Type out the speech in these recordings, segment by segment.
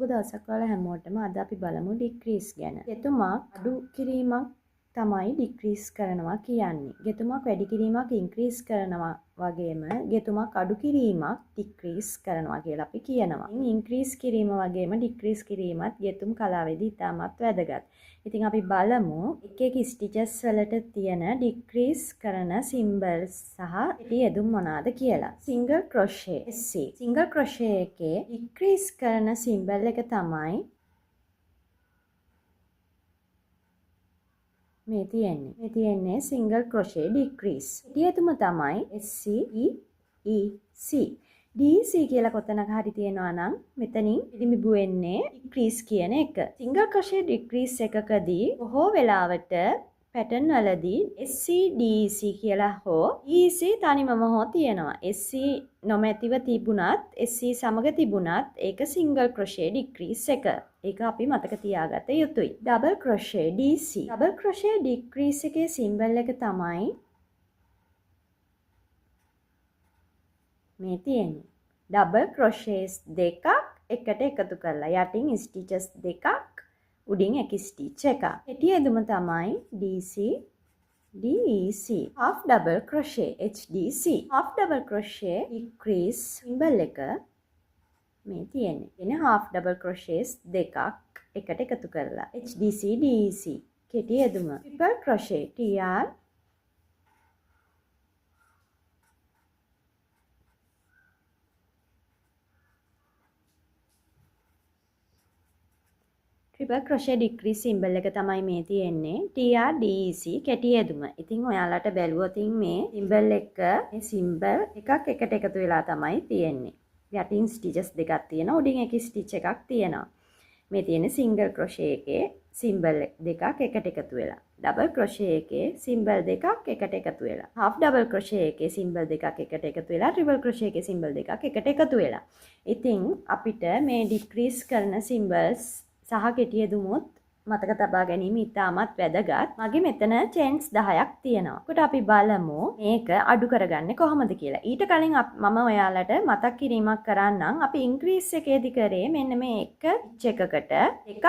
සුබ දවසක් ඔයාලා හැමෝටම. අද අපි බලමු ඩික්‍රීස් ගැන. ගෙතුමක් අඩු කිරීමක් තමයි ඩික්‍රීස් කරනවා කියන්නේ. ගෙතුමක් වැඩි කිරීමක් ඉන්ක්‍රීස් කරනවා වගේම ගෙතුමක් අඩු කිරීමක් ඩික්‍රීස් කරනවා කියලා අපි කියනවා. ඉන්ක්‍රීස් කිරීම වගේම ඩික්‍රීස් කිරීමත් ගෙතුම් කලාවේදී ඉතාමත් වැදගත්. ඉතින් අපි බලමු එක එක ස්ටිචස් වලට තියෙන ඩික්‍රීස් කරන සිම්බල්ස් සහ යෙදුම් මොනවාද කියලා. Single crochet SC. Single crochet එකේ ඩික්‍රීස් කරන සිම්බල් එක තමයි මේ තියෙන්නේ සිංගල් ක්‍රොෂේ ඩික්‍රීස්. යෙදුම තමයි SC EC. DC කියලා කොතනක හරි තියෙනවා නම් මෙතනින් පිළිඹු වෙන්නේ ඩික්‍රීස් කියන එක. සිංගල් ක්‍රොෂේ ඩික්‍රීස් එකකදී බොහෝ වෙලාවට පැටර්න් වලදී SC DC කියලා හෝ EC තනිවම හෝ තියෙනවා. SC නොමැතිව තිබුණත් SC සමග තිබුණත් ඒක සිංගල් ක්‍රොෂේ ඩික්‍රීස් එක. ඒක අපි මතක තියාගත යුතුයි. Double crochet DC. Double crochet decrease එකේ සිම්බල් එක තමයි මේ තියෙන්නේ. ඩබල් ක්‍රොෂේස් දෙකක් එකට එකතු කරලා යටින් ස්ටිචස් දෙකක් උඩින් එක ස්ටිච් එකක්. කෙටි යෙදුම තමයි DC DEC. half double crochet HDC. half double crochet decrease symbol එක මේ තියෙන්නේ. එන half double crochets දෙකක් එකට එකතු කරලා HDC DEC. කෙටි යෙදුම triple crochet TR triple crochet decrease symbol එක තමයි මේ තියෙන්නේ. TR DEC කෙටි යෙදුම. ඉතින් ඔයාලට බැලුවොත් මේ සිම්බල් එක මේ සිම්බල් එකක් එකට එකතු වෙලා තමයි තියෙන්නේ. යටින් ස්ටිචස් දෙකක් තියෙනවා. උඩින් එක ස්ටිච් එකක් තියෙනවා. මේ තියෙන්නේ සිංගල් ක්‍රොෂේ එකේ සිම්බල් දෙකක් එකට එකතු වෙලා. ඩබල් ක්‍රොෂේ එකේ සිම්බල් දෙකක් එකට එකතු වෙලා. half double crochet එකේ සිම්බල් දෙකක් එකට එකතු වෙලා. ට්‍රිපල් ක්‍රොෂේ එකේ සිම්බල් දෙකක් එකට එකතු වෙලා. ඉතින් අපිට මේ ඩික්‍රීස් කරන සිම්බල්ස් සහ කෙටි යෙදුමුත් මතක තබා ගැනීම ඉතාමත් වැදගත්. මගේ මෙතන චේන්ස් 10ක් තියෙනවා. ඒකට අපි බලමු මේක අඩු කරගන්නේ කොහොමද කියලා. ඊට කලින් මම ඔයාලට මතක් කිරීමක් කරන්නම්. අපි ඉන්ක්‍රීස් එකේදී කරේ මෙන්න මේ එක ස්ටිච් එකකට එකක්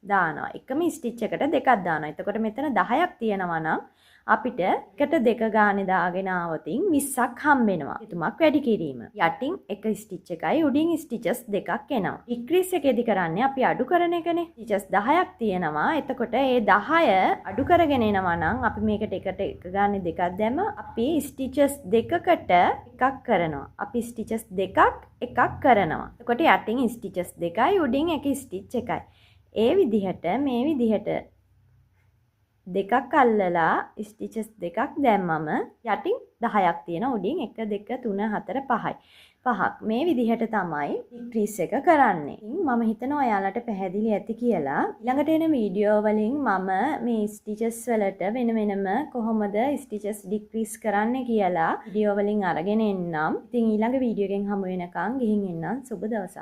දානවා. එකම ස්ටිච් එකට දෙකක් දානවා. එතකොට මෙතන 10ක් තියෙනවා නම් අපිට එකට දෙක ගානේ දාගෙන ආවොතින් 20ක් හම්බෙනවා. යෙදුමක් වැඩි කිරීම. යටින් එක ස්ටිච් එකයි උඩින් ස්ටිචස් දෙකක් එනවා. ඩික්‍රීස් එකේදී කරන්නේ අපි අඩු කරන එකනේ. ස්ටිචස් 10ක් තියෙනවා. එතකොට ඒ 10 අඩු කරගෙන එනවා නම් අපි මේකට එකට එක ගානේ දෙකක් දැම්ම අපි ස්ටිචස් දෙකකට එකක් කරනවා. අපි ස්ටිචස් දෙකක් එකක් කරනවා. එතකොට යටින් ස්ටිචස් දෙකයි උඩින් එක ස්ටිච් එකයි. ඒ විදිහට මේ විදිහට දෙකක් අල්ලලා ස්ටිචස් දෙකක් දැම්මම යටින් 10ක් තියෙන උඩින් 1 2 3 4 5යි. 5ක් මේ විදිහට තමයි ඩික්‍රීස් එක කරන්නේ. මම හිතනවා ඔයාලට පැහැදිලි ඇති කියලා. ඊළඟට එන වීඩියෝ වලින් මම මේ ස්ටිචස් වලට වෙන වෙනම කොහොමද ස්ටිචස් ඩික්‍රීස් කරන්නේ කියලා වීඩියෝ වලින් අරගෙන එන්නම්. ඉතින් ඊළඟ වීඩියෝ එකෙන් හමු වෙනකන් ගිහින් එන්නම්. සුබ දවසක්.